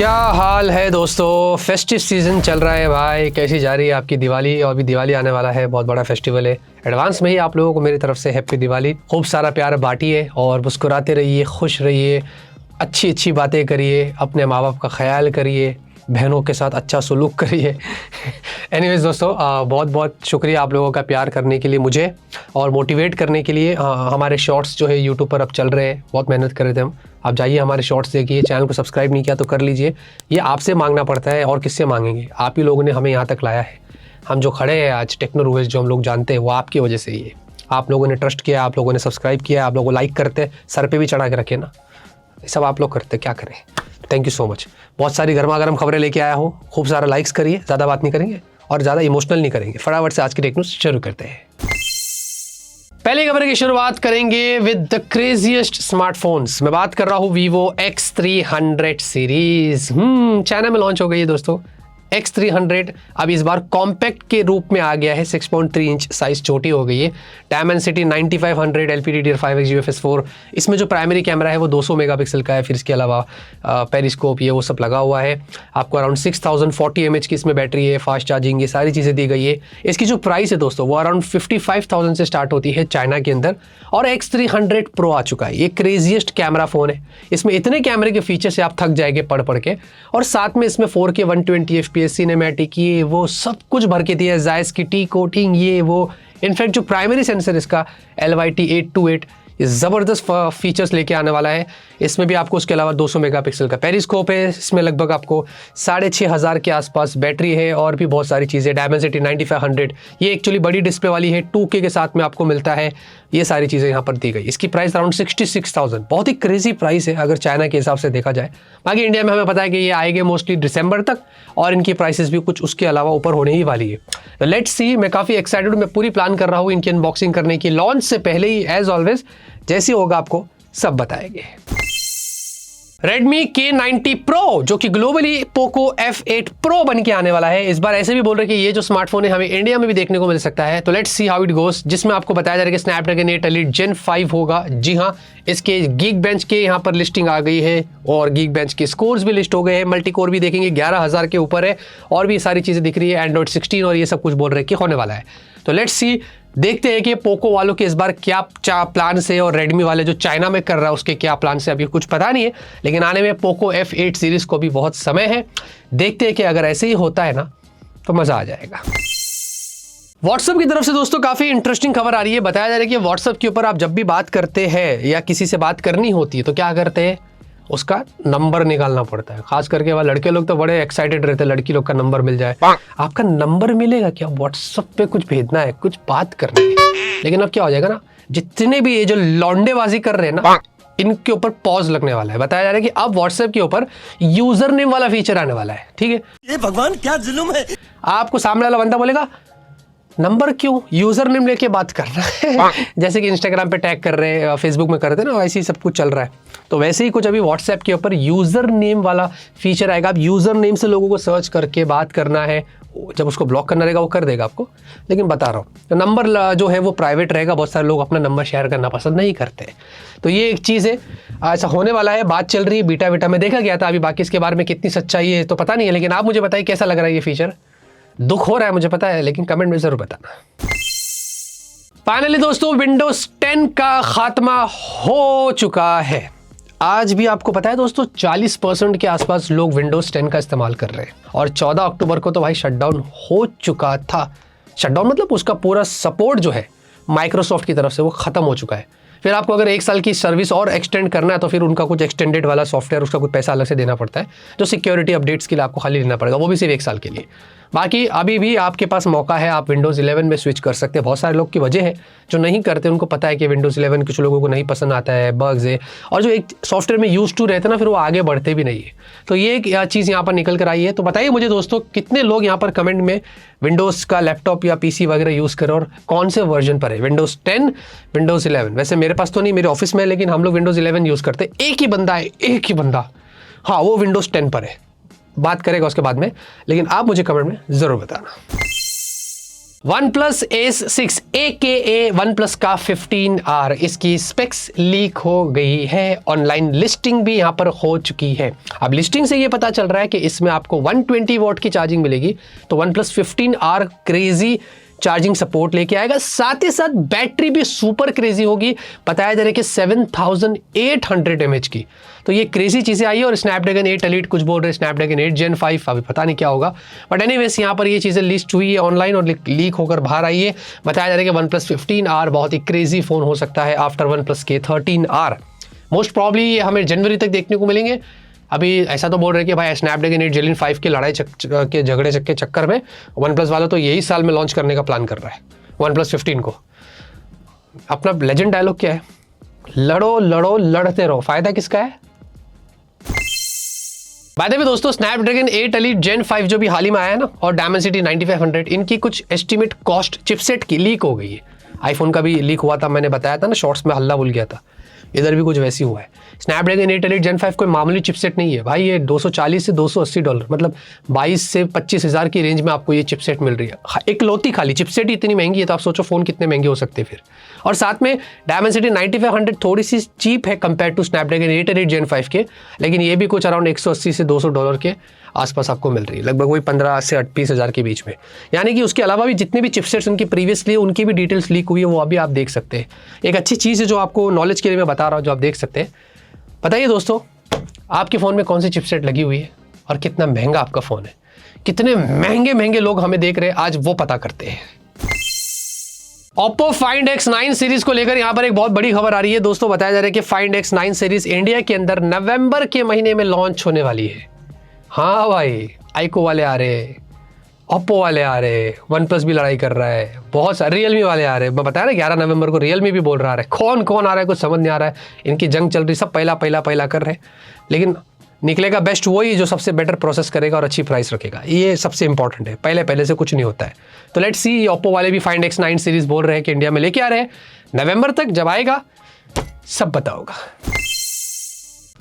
क्या हाल है दोस्तों, फेस्टिव सीजन चल रहा है भाई। कैसी जा रही है आपकी दिवाली? और भी दिवाली आने वाला है, बहुत बड़ा फेस्टिवल है। एडवांस में ही आप लोगों को मेरी तरफ से हैप्पी दिवाली। खूब सारा प्यार बांटिए और मुस्कुराते रहिए, खुश रहिए, अच्छी अच्छी बातें करिए, अपने माँ बाप का ख्याल करिए, बहनों के साथ अच्छा सलूक करिए। एनीवेज दोस्तों, बहुत बहुत शुक्रिया आप लोगों का प्यार करने के लिए मुझे और मोटिवेट करने के लिए। हमारे शॉर्ट्स जो है यूट्यूब पर अब चल रहे हैं, बहुत मेहनत कर रहे थे हम। आप जाइए हमारे शॉर्ट्स देखिए, चैनल को सब्सक्राइब नहीं किया तो कर लीजिए। ये आपसे मांगना पड़ता है और किससे मांगेंगे? आप ही लोगों ने हमें यहाँ तक लाया है। हम जो खड़े हैं आज टेक्नोरूवेज जो हम लोग जानते हैं वो आपकी वजह से ही है। आप लोगों ने ट्रस्ट किया, आप लोगों ने सब्सक्राइब किया, आप लोगों लाइक करते, सर पे भी चढ़ा के रखे ना, ये सब आप लोग करते, क्या करें। Thank you so much. बहुत सारी गर्मा गर्म खबरें लेके आया हो, खूब सारा लाइक्स करिए, ज़्यादा बात नहीं करेंगे और ज़्यादा इमोशनल नहीं करेंगे। फटाफट से आज की टेक न्यूज़ शुरू करते हैं। पहली खबर की शुरुआत करेंगे विद द क्रेजीएस्ट स्मार्टफोन्स। मैं बात कर रहा हूँ Vivo X300 सीरीज। चाइना में लॉन्च हो गई है दोस्तों। X300 अब इस बार कॉम्पैक्ट के रूप में आ गया है। 6.3 इंच साइज छोटी हो गई है। Dimensity 9500 LPDDR5X UFS4। इसमें जो प्राइमरी कैमरा है वो 200 मेगापिक्सल का है। फिर इसके अलावा पेरिस्कोप ये वो सब लगा हुआ है। आपको अराउंड 6040 mAh की इसमें बैटरी है, फास्ट चार्जिंग, ये सारी चीज़ें दी गई है। इसकी जो प्राइस है दोस्तों वो अराउंड 55,000 से स्टार्ट होती है चाइना के अंदर। और X300 Pro आ चुका है। ये क्रेजीएस्ट कैमरा फ़ोन है। इसमें इतने कैमरे के फीचर से आप थक जाएंगे पढ़ के। और साथ में इसमें 4K 120 FPS सिनेमैटिक ये वो सब कुछ भर के दिया है। जायस की टी कोटिंग ये वो। इनफैक्ट जो प्राइमरी सेंसर इसका LYT828 ये ज़बरदस्त फीचर्स लेके आने वाला है। इसमें भी आपको उसके अलावा 200 मेगापिक्सल का पेरिस्कोप है। इसमें लगभग आपको 6500 के आसपास बैटरी है और भी बहुत सारी चीज़ें। Dimensity 9500 ये एक्चुअली बड़ी डिस्प्ले वाली है, 2K के साथ में आपको मिलता है। ये सारी चीज़ें यहाँ पर दी गई। इसकी प्राइस अराउंड 66,000, बहुत ही क्रेजी प्राइस है अगर चाइना के हिसाब से देखा जाए। बाकी इंडिया में हमें पता है कि ये आएंगे मोस्टली दिसंबर तक और इनकी प्राइसेस भी कुछ उसके अलावा ऊपर होने ही वाली है। तो लेट्स सी, मैं काफ़ी एक्साइटेड हूँ। मैं पूरी प्लान कर रहा हूँ इनकी अनबॉक्सिंग करने की। लॉन्च से पहले ही एज ऑलवेज जैसे होगा आपको सब बताएंगे। Redmi K90 Pro जो कि ग्लोबली Poco F8 Pro बन के आने वाला है। इस बार ऐसे भी बोल रहे हैं कि ये जो स्मार्टफोन है हमें इंडिया में भी देखने को मिल सकता है। तो let's see how it goes. जिसमें आपको बताया जा रहा है कि Snapdragon 8 Elite Gen 5 होगा। जी हाँ, इसके Geekbench के यहाँ पर लिस्टिंग आ गई है और Geekbench के स्कोर्स भी लिस्ट हो गए हैं। मल्टी कोर भी देखेंगे 11,000 के ऊपर है और भी सारी चीज़ें दिख रही है। Android 16 और ये सब कुछ बोल रहे हैं कि होने वाला है। तो लेट्स सी, देखते हैं कि पोको वालों के इस बार क्या प्लान से और रेडमी वाले जो चाइना में कर रहा है उसके क्या प्लान से। अभी कुछ पता नहीं है, लेकिन आने में पोको F8 सीरीज को भी बहुत समय है। देखते हैं कि अगर ऐसे ही होता है ना तो मज़ा आ जाएगा। व्हाट्सएप की तरफ से दोस्तों काफ़ी इंटरेस्टिंग खबर आ रही है। बताया जा रहा है कि व्हाट्सएप के ऊपर आप जब भी बात करते हैं या किसी से बात करनी होती है तो क्या करते हैं, उसका नंबर निकालना पड़ता है। खास करके वह लड़के लोग तो बड़े एक्साइटेड रहते हैं, लड़की लोग का नंबर मिल जाए। आपका नंबर मिलेगा क्या? व्हाट्सएप पे कुछ भेजना है, कुछ बात करनी है। लेकिन अब क्या हो जाएगा ना, जितने भी ये जो लौंडेबाजी कर रहे हैं ना, इनके ऊपर पॉज लगने वाला है। बताया जा रहा है कि अब व्हाट्सएप के ऊपर यूजर नेम वाला फीचर आने वाला है। ठीक है, ये भगवान क्या जुल्म है। आपको सामने वाला बंदा बोलेगा नंबर क्यों, यूजर नेम लेके बात कर रहा है। जैसे कि इंस्टाग्राम पे टैग कर रहे हैं, फेसबुक में करते हैं ना, वैसे ही सब कुछ चल रहा है। तो वैसे ही कुछ अभी व्हाट्सएप के ऊपर यूजर नेम वाला फीचर आएगा। आप यूजर नेम से लोगों को सर्च करके बात करना है। जब उसको ब्लॉक करना रहेगा वो कर देगा आपको, लेकिन बता रहा हूँ तो नंबर जो है वो प्राइवेट रहेगा। बहुत सारे लोग अपना नंबर शेयर करना पसंद नहीं करते। तो ये एक चीज़ है, ऐसा होने वाला है। बात चल रही है, बीटा में देखा गया था। अभी बाकी इसके बारे में कितनी सच्चाई है तो पता नहीं है, लेकिन आप मुझे बताइए कैसा लग रहा है ये फीचर। दुख हो रहा है मुझे पता है, लेकिन कमेंट में जरूर बताना। फाइनली दोस्तों, विंडोज 10 का खात्मा हो चुका है। आज भी आपको पता है दोस्तों 40% के आसपास लोग विंडोज 10 का इस्तेमाल कर रहे हैं और 14 अक्टूबर को तो भाई शटडाउन हो चुका था। शटडाउन मतलब उसका पूरा सपोर्ट जो है माइक्रोसॉफ्ट की तरफ से वो खत्म हो चुका है। फिर आपको अगर 1 साल की सर्विस और एक्सटेंड करना है तो फिर उनका कुछ एक्सटेंडेड वाला सॉफ्टवेयर, उसका कुछ पैसा अलग से देना पड़ता है, जो सिक्योरिटी अपडेट्स के लिए आपको खाली लेना पड़ेगा, वो भी सिर्फ 1 साल के लिए। बाकी अभी भी आपके पास मौका है, आप विंडोज़ 11 में स्विच कर सकते हैं। बहुत सारे लोग की वजह है जो नहीं करते, उनको पता है कि विंडोज़ 11 कुछ लोगों को नहीं पसंद आता है, बग्स है, और जो एक सॉफ्टवेयर में यूज टू रहते हैं ना, फिर वो आगे बढ़ते भी नहीं है। तो ये एक चीज़ यहाँ पर निकल कर आई है। तो बताइए मुझे दोस्तों, कितने लोग यहाँ पर कमेंट में विंडोज़ का लैपटॉप या PC वगैरह यूज़ करें और कौन से वर्जन पर है, विंडोज़ 10, विंडोज़ 11। वैसे मेरे पास तो नहीं, मेरे ऑफिस में, लेकिन हम लोग विंडोज़ 11 यूज़ करते हैं। एक ही बंदा है, एक ही बंदा, हाँ, वो विंडोज़ 10 पर है। बात करेगा उसके बाद में, लेकिन आप मुझे कमेंट में ज़रूर बताना। OnePlus Ace 6 AKA OnePlus का 15R, इसकी स्पेक्स लीक हो गई है, ऑनलाइन लिस्टिंग भी यहाँ पर हो चुकी है। अब लिस्टिंग से ये पता चल रहा है कि इसमें आपको 120 वॉट की चार्जिंग मिलेगी, तो OnePlus 15R crazy charging support लेके आएगा, साथ ही साथ बैटरी भी सुपर क्रेजी होगी, बताया जा रहा है कि 7800 mAh की। तो ये क्रेजी चीज़ें आई है। और स्नैपड्रैगन 8 एलीट कुछ बोल रहे हैं, स्नैपड्रैगन 8 Gen 5 अभी पता नहीं क्या होगा, बट एनीवेज यहाँ पर ये चीज़ें लिस्ट हुई है ऑनलाइन और लीक होकर बाहर आई है। बताया जा रहा है कि OnePlus 15R बहुत ही क्रेजी फ़ोन हो सकता है आफ्टर OnePlus के 13R। मोस्ट प्रॉब्ली ये हमें जनवरी तक देखने को मिलेंगे। अभी ऐसा तो बोल रहे हैं कि भाई स्नैपड्रैगन 8 Gen 5 के लड़ाई के झगड़े के चक्कर में OnePlus वाला तो यही साल में लॉन्च करने का प्लान कर रहा है OnePlus 15 को। अपना लेजेंड डायलॉग क्या है, लड़ो लड़ो लड़ते रहो, फायदा किसका है। बाय द वे दोस्तों, स्नैपड्रैगन 8 एलीट Gen 5 जो भी हाल ही में आया है ना, और Dimensity 9500, इनकी कुछ एस्टिमेट कॉस्ट चिपसेट की लीक हो गई है। आईफोन का भी लीक हुआ था, मैंने बताया था ना, शॉर्ट्स में हल्ला बोल गया था, इधर भी कुछ वैसी हुआ है। स्नैपड्रैगन 8 एलीट Gen 5 कोई मामूली चिपसेट नहीं है भाई, ये $240 से $280, मतलब 22 से 25 हज़ार की रेंज में आपको ये चिपसेट मिल रही है। एक लौती खाली चिपसेट ही इतनी महंगी है, तो आप सोचो फ़ोन कितने महंगे हो सकते हैं फिर। और साथ में Dimensity 9500 थोड़ी सी चीप है compare to Snapdragon 8 Elite Gen 5 के, लेकिन ये भी कुछ अराउंड $180 से $200 के आसपास आपको मिल रही है, लगभग वही 15 से 20 हज़ार के बीच में। यानी कि उसके अलावा भी जितने भी चिपसेट्स उनकी प्रीवियसली उनकी भी डिटेल्स लीक हुई है, वो अभी आप देख सकते हैं। एक अच्छी चीज़ है जो आपको नॉलेज के लिए मैं बता रहा हूँ, जो आप देख सकते हैं। बताइए दोस्तों, आपके फ़ोन में कौन सी चिपसेट लगी हुई है और कितना महंगा आपका फ़ोन है। कितने महंगे महंगे लोग हमें देख रहे हैं, आज वो पता करते हैं। Oppo Find X9 सीरीज को लेकर यहां पर एक बहुत बड़ी खबर आ रही है दोस्तों। बताया जा रहा है कि Find X9 सीरीज इंडिया के अंदर नवंबर के महीने में लॉन्च होने वाली है। हाँ भाई, आईको वाले आ रहे, ओप्पो वाले आ रहे, OnePlus भी लड़ाई कर रहा है, बहुत सारे रियलमी वाले आ रहे हैं। बताया ना 11 नवंबर को रियलमी भी बोल रहा है। कौन कौन आ रहा है कुछ समझ नहीं आ रहा है, इनकी जंग चल रही, सब पहला कर रहे हैं, लेकिन निकलेगा बेस्ट वही जो सबसे बेटर प्रोसेस करेगा और अच्छी प्राइस रखेगा। ये सबसे इंपॉर्टेंट है, पहले से कुछ नहीं होता है। तो लेट्स सी, ओप्पो वाले भी Find X9 सीरीज बोल रहे हैं कि इंडिया में लेके आ रहे हैं नवंबर तक। जब आएगा सब पता होगा।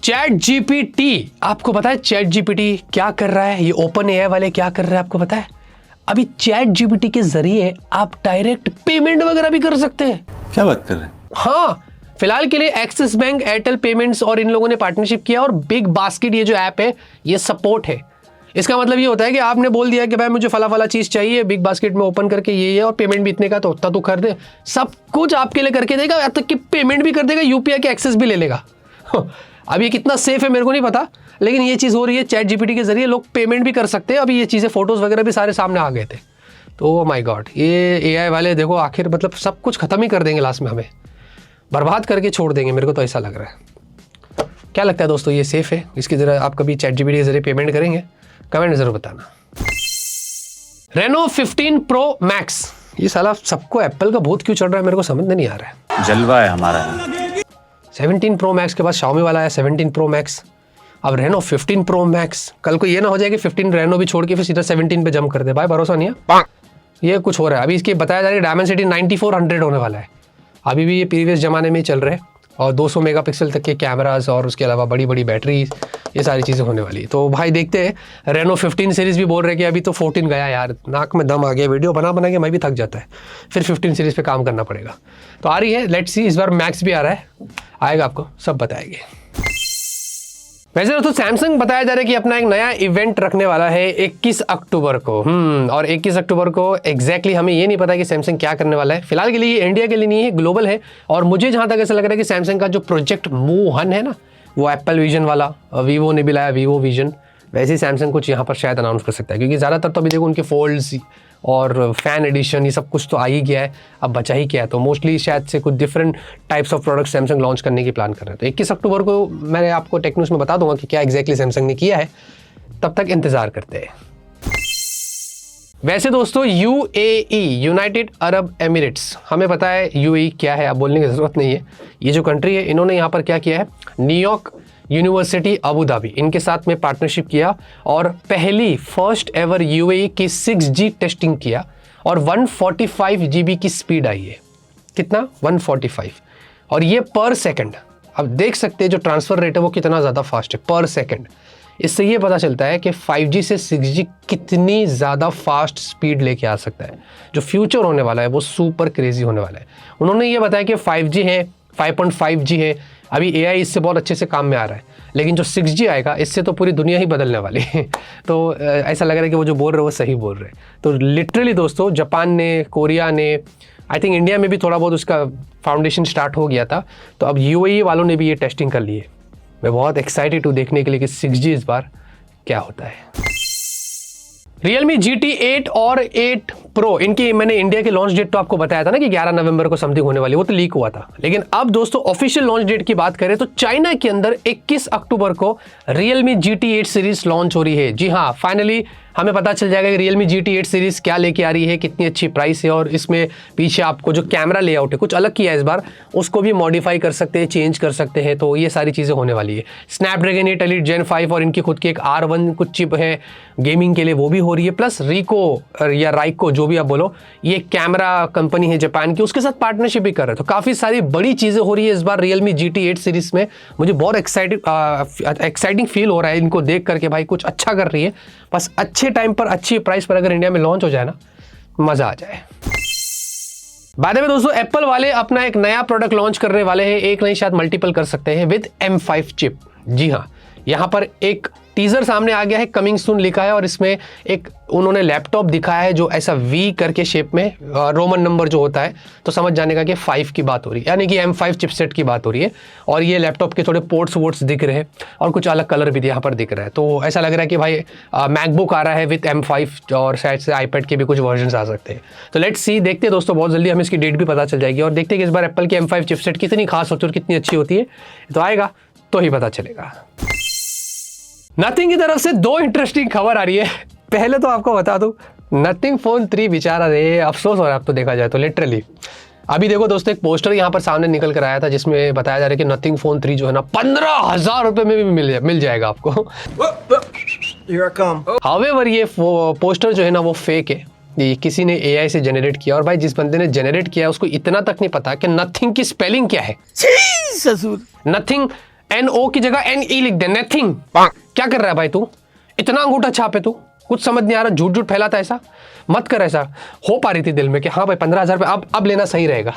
ChatGPT, आपको पता है ChatGPT क्या कर रहा है, ये OpenAI वाले क्या कर रहे हैं आपको पता है। अभी ChatGPT के जरिए आप डायरेक्ट पेमेंट वगैरह भी कर सकते हैं। क्या बात कर रहे हैं? हाँ, फिलहाल के लिए एक्सिस बैंक, एयरटेल पेमेंट्स और इन लोगों ने पार्टनरशिप किया, और बिग बास्केट ये जो ऐप है ये सपोर्ट है। इसका मतलब ये होता है कि आपने बोल दिया कि भाई मुझे फला चीज़ चाहिए, बिग बास्केट में ओपन करके ये और पेमेंट भी इतने का, तो उतना तो कर दे, सब कुछ आपके लिए करके देगा, यहाँ तक कि पेमेंट भी कर देगा, यूपीआई के एक्सेस भी ले लेगा। अब ये कितना सेफ है मेरे को नहीं पता, लेकिन ये चीज़ हो रही है। ChatGPT के जरिए लोग पेमेंट भी कर सकते हैं। अभी ये चीज़ें फोटोज़ वगैरह भी सारे सामने आ गए थे। तो माय गॉड, ये AI वाले देखो आखिर मतलब सब कुछ ख़त्म ही कर देंगे, लास्ट में हमें बर्बाद करके छोड़ देंगे, मेरे को तो ऐसा लग रहा है। क्या लगता है दोस्तों, ये सेफ है? इसकी जरा आप कभी ChatGPT के जरिए पेमेंट करेंगे? कमेंट जरूर बताना। Reno 15 Pro Max, ये साला सबको एप्पल का भूत क्यों चढ़ रहा है, मेरे को समझ नहीं आ रहा है। जलवा है हमारा। 17 Pro Max के बाद Xiaomi वाला है 17 Pro Max, अब Reno 15 Pro Max। कल को ये ना हो जाए कि 15 Reno भी छोड़ के फिर सीधा 17 पे जंप कर दे, भाई भरोसा नहीं है। ये कुछ हो रहा है। अभी इसके बताया जा रहा है Dimensity 9400 होने वाला है। अभी भी ये प्रीवियस ज़माने में ही चल रहे हैं, और 200 मेगापिक्सल तक के कैमरास और उसके अलावा बड़ी बड़ी बैटरी, ये सारी चीज़ें होने वाली है। तो भाई देखते हैं। Reno 15 सीरीज़ भी बोल रहे हैं कि अभी तो 14 गया यार, नाक में दम आ गया, वीडियो बना के मैं भी थक जाता है, फिर 15 सीरीज़ पे काम करना पड़ेगा। तो आ रही है, लेट्स सी। इस बार मैक्स भी आ रहा है, आएगा आपको सब बताएंगे। वैसे दोस्तों, सैमसंग बताया जा रहा है कि अपना एक नया इवेंट रखने वाला है 21 अक्टूबर को। और 21 अक्टूबर को एग्जैक्टली हमें ये नहीं पता कि सैमसंग क्या करने वाला है। फिलहाल के लिए ये इंडिया के लिए नहीं है, ग्लोबल है। और मुझे जहाँ तक ऐसा लग रहा है कि सैमसंग का जो प्रोजेक्ट मूव1 है ना, वो एप्पल विजन वाला, वीवो ने भी लाया वीवो विजन, वैसे ही सैमसंग कुछ यहाँ पर शायद अनाउंस कर सकता है, क्योंकि ज़्यादातर तो अभी देखो उनके फोल्ड्स और फैन एडिशन ये सब कुछ तो आ ही गया है, अब बचा ही क्या है। तो मोस्टली शायद से कुछ different types of product Samsung launch करने की प्लान कर रहे हैं। तो 21 अक्टूबर को मैं आपको टेक न्यूज़ में बता दूंगा कि क्या एग्जैक्टली सैमसंग ने किया है, तब तक इंतज़ार करते हैं। वैसे दोस्तों, UAE, यूनाइटेड अरब एमिरेट्स, हमें पता है UAE क्या है, अब बोलने की ज़रूरत नहीं है। ये जो कंट्री है, इन्होंने यहाँ पर क्या किया है, न्यूयॉर्क यूनिवर्सिटी अबू धाबी, इनके साथ में पार्टनरशिप किया और पहली फर्स्ट एवर UAE की 6G टेस्टिंग किया, और 145 GB की स्पीड आई है। कितना? 145, और ये पर सेकंड। अब देख सकते हैं जो ट्रांसफ़र रेट है वो कितना ज़्यादा फास्ट है, पर सेकंड। इससे ये पता चलता है कि 5G से 6G कितनी ज़्यादा फास्ट स्पीड लेके आ सकता है। जो फ्यूचर होने वाला है वो सुपर क्रेजी होने वाला है। उन्होंने ये बताया कि 5G है, 5.5G है, अभी AI इससे बहुत अच्छे से काम में आ रहा है, लेकिन जो 6G आएगा इससे तो पूरी दुनिया ही बदलने वाली है। तो ऐसा लग रहा है कि वो जो बोल रहे हैं वो सही बोल रहे हैं। तो लिटरली दोस्तों, जापान ने, कोरिया ने, आई थिंक इंडिया में भी थोड़ा बहुत उसका फाउंडेशन स्टार्ट हो गया था, तो अब UAE वालों ने भी ये टेस्टिंग कर ली है। मैं बहुत एक्साइटेड हूँ देखने के लिए कि 6G इस बार क्या होता है। Realme GT 8 और 8 Pro, इनकी मैंने इंडिया के लॉन्च डेट तो आपको बताया था ना कि 11 नवंबर को समथिंग होने वाली, वो तो लीक हुआ था। लेकिन अब दोस्तों ऑफिशियल लॉन्च डेट की बात करें तो चाइना के अंदर 21 अक्टूबर को Realme GT 8 सीरीज लॉन्च हो रही है। जी हाँ, फाइनली हमें पता चल जाएगा कि Realme GT 8 सीरीज क्या लेके आ रही है, कितनी अच्छी प्राइस है, और इसमें पीछे आपको जो कैमरा लेआउट है कुछ अलग किया है इस बार, उसको भी मॉडिफाई कर सकते हैं, चेंज कर सकते हैं। तो ये सारी चीज़ें होने वाली है। स्नैपड्रैगन 8 Elite Gen 5 और इनकी खुद की एक R1 कुछ चिप है गेमिंग के लिए, वो भी हो रही है। प्लस रिको या राइको जो भी आप बोलो, ये कैमरा कंपनी है जापान की, उसके साथ पार्टनरशिप भी कर रहे हैं। तो काफ़ी सारी बड़ी चीज़ें हो रही है इस बार Realme GT 8 सीरीज में। मुझे बहुत एक्साइटिंग फील हो रहा है इनको देख करके, भाई कुछ अच्छा कर रही है। बस अच्छे टाइम पर अच्छी प्राइस पर अगर इंडिया में लॉन्च हो जाए ना, मजा आ जाए। बाद में दोस्तों एप्पल वाले अपना एक नया प्रोडक्ट लॉन्च करने वाले हैं, एक नहीं शायद मल्टीपल कर सकते हैं, विद M5 चिप। जी हाँ, यहाँ पर एक टीजर सामने आ गया है, कमिंग सून लिखा है, और इसमें एक उन्होंने लैपटॉप दिखाया है जो ऐसा V करके शेप में रोमन नंबर जो होता है, तो समझ जाने का कि 5 की बात हो रही है, यानी कि M5 चिपसेट की बात हो रही है। और ये लैपटॉप के थोड़े पोर्ट्स वोर्ट्स दिख रहे हैं और कुछ अलग कलर भी यहाँ पर दिख रहा है। तो ऐसा लग रहा है कि भाई मैकबुक आ रहा है विथ M5 और शायद से iPad के भी कुछ वर्जन आ सकते हैं। तो लेट्स सी, देखते हैं दोस्तों, बहुत जल्दी हमें इसकी डेट भी पता चल जाएगी और देखते हैं कि इस बार एप्पल की M5 चिपसेट कितनी खास होती है और कितनी अच्छी होती है। तो आएगा तो ही पता चलेगा। नथिंग की तरफ से दो इंटरेस्टिंग खबर आ रही है। पहले तो आपको बता दूं, नथिंग फोन 3 बेचारा रे, अफसोस हो रहा है अब तो देखा जाए तो लिटरली। अभी देखो दोस्तों, एक पोस्टर यहाँ पर सामने निकल कर आया था जिसमें बताया जा रहा है कि नथिंग फोन 3 जो है ना 15,000 रुपए में भी मिल जाएगा आपको। हाउएवर ये पोस्टर जो है ना वो फेक है, ये किसी ने AI से जनरेट किया, और भाई जिस बंदे ने जनरेट किया उसको इतना तक नहीं पता कि नथिंग की स्पेलिंग क्या है। नथिंग NO की जगह NE लिख दे, नथिंग। क्या कर रहा है भाई तू, इतना अंगूठा छापे तू, कुछ समझ नहीं आ रहा, झूठ झूठ फैलाता, ऐसा मत कर। ऐसा हो पा रही थी दिल में कि हाँ भाई 15,000 रुपये अब लेना सही रहेगा।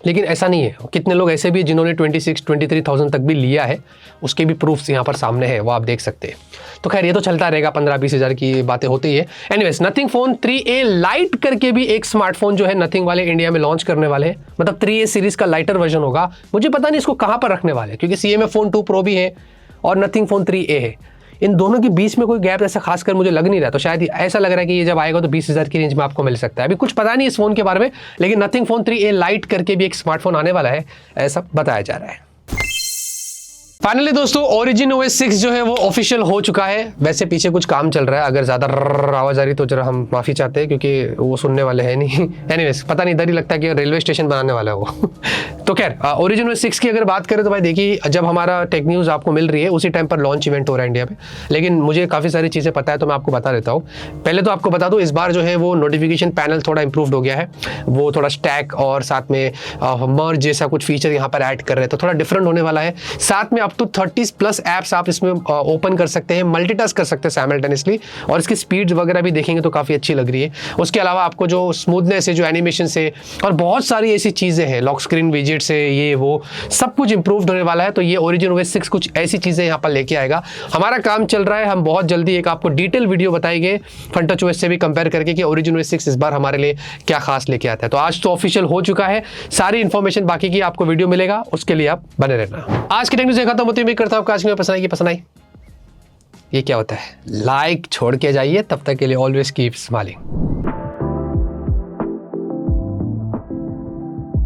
लेकिन ऐसा नहीं है। कितने लोग ऐसे भी जिन्होंने 26-23,000 तक भी लिया है, उसके भी प्रूफ्स यहाँ पर सामने है, वो आप देख सकते हैं। तो खैर ये तो चलता रहेगा, 15-20,000 की बातें होती ही है। Anyways, nothing phone 3A light करके भी एक स्मार्टफोन जो है नथिंग वाले इंडिया में लॉन्च करने वाले हैं। मतलब 3A सीरीज का लाइटर वर्जन होगा। मुझे पता नहीं इसको कहाँ पर रखने वाले, क्योंकि CMA फोन 2 Pro भी है और नथिंग फोन 3A है। इन दोनों के बीच में कोई गैप ऐसा खासकर मुझे लग नहीं रहा, तो शायद ऐसा लग रहा है कि ये जब आएगा तो 20,000 की रेंज में आपको मिल सकता है। अभी कुछ पता नहीं इस फोन के बारे में, लेकिन नथिंग फोन 3A लाइट करके भी एक स्मार्टफोन आने वाला है, ऐसा बताया जा रहा है। फाइनली दोस्तों, Origin OS 6 जो है वो ऑफिशियल हो चुका है। वैसे पीछे कुछ काम चल रहा है, अगर ज़्यादा आवाज़ आ रही तो जरा हम माफ़ी चाहते हैं, क्योंकि वो सुनने वाले हैं नहीं। एनीवेज, पता नहीं, डर ही लगता है कि रेलवे स्टेशन बनाने वाला है वो। तो खैर, Origin OS 6 की अगर बात करें तो भाई देखिए, जब हमारा टेक न्यूज़ आपको मिल रही है उसी टाइम पर लॉन्च इवेंट हो रहा है इंडिया में। लेकिन मुझे काफ़ी सारी चीज़ें पता है तो मैं आपको बता देता हूँ। पहले तो आपको बता दूँ, इस बार जो है वो नोटिफिकेशन पैनल थोड़ा इंप्रूव्ड हो गया है। वो थोड़ा स्टैक और साथ में मर्ज जैसा कुछ फीचर यहाँ पर ऐड कर रहे हैं, तो थोड़ा डिफरेंट होने वाला है। साथ में अप टू 30+ ऐप्स आप इसमें ओपन कर सकते हैं, मल्टीटास्क कर सकते हैं साइमल्टेनियसली, और इसकी स्पीड वगैरह भी देखेंगे तो काफ़ी अच्छी लग रही है। उसके अलावा आपको जो स्मूथनेस है, जो एनिमेशन से, और बहुत सारी ऐसी चीज़ें हैं, लॉक स्क्रीन विजेट से, ये वो सब कुछ इंप्रूव्ड होने वाला है। तो ये Origin OS 6 कुछ ऐसी चीज़ें यहाँ पर लेके आएगा। हमारा काम चल रहा है, हम बहुत जल्दी एक आपको डिटेल वीडियो बताएंगे FunTouch OS से भी कंपेयर करके कि Origin OS 6 इस बार हमारे लिए क्या खास लेके आता है। तो आज तो ऑफिशियल हो चुका है, सारी इन्फॉर्मेशन बाकी की आपको वीडियो मिलेगा, उसके लिए आप बने रहना। आज की टेक न्यूज़ खत्म होती है, करता हूँ आज की पसंद आई। ये क्या होता है, लाइक छोड़ के जाइए, तब तक के लिए ऑलवेज कीप स्माइलिंग।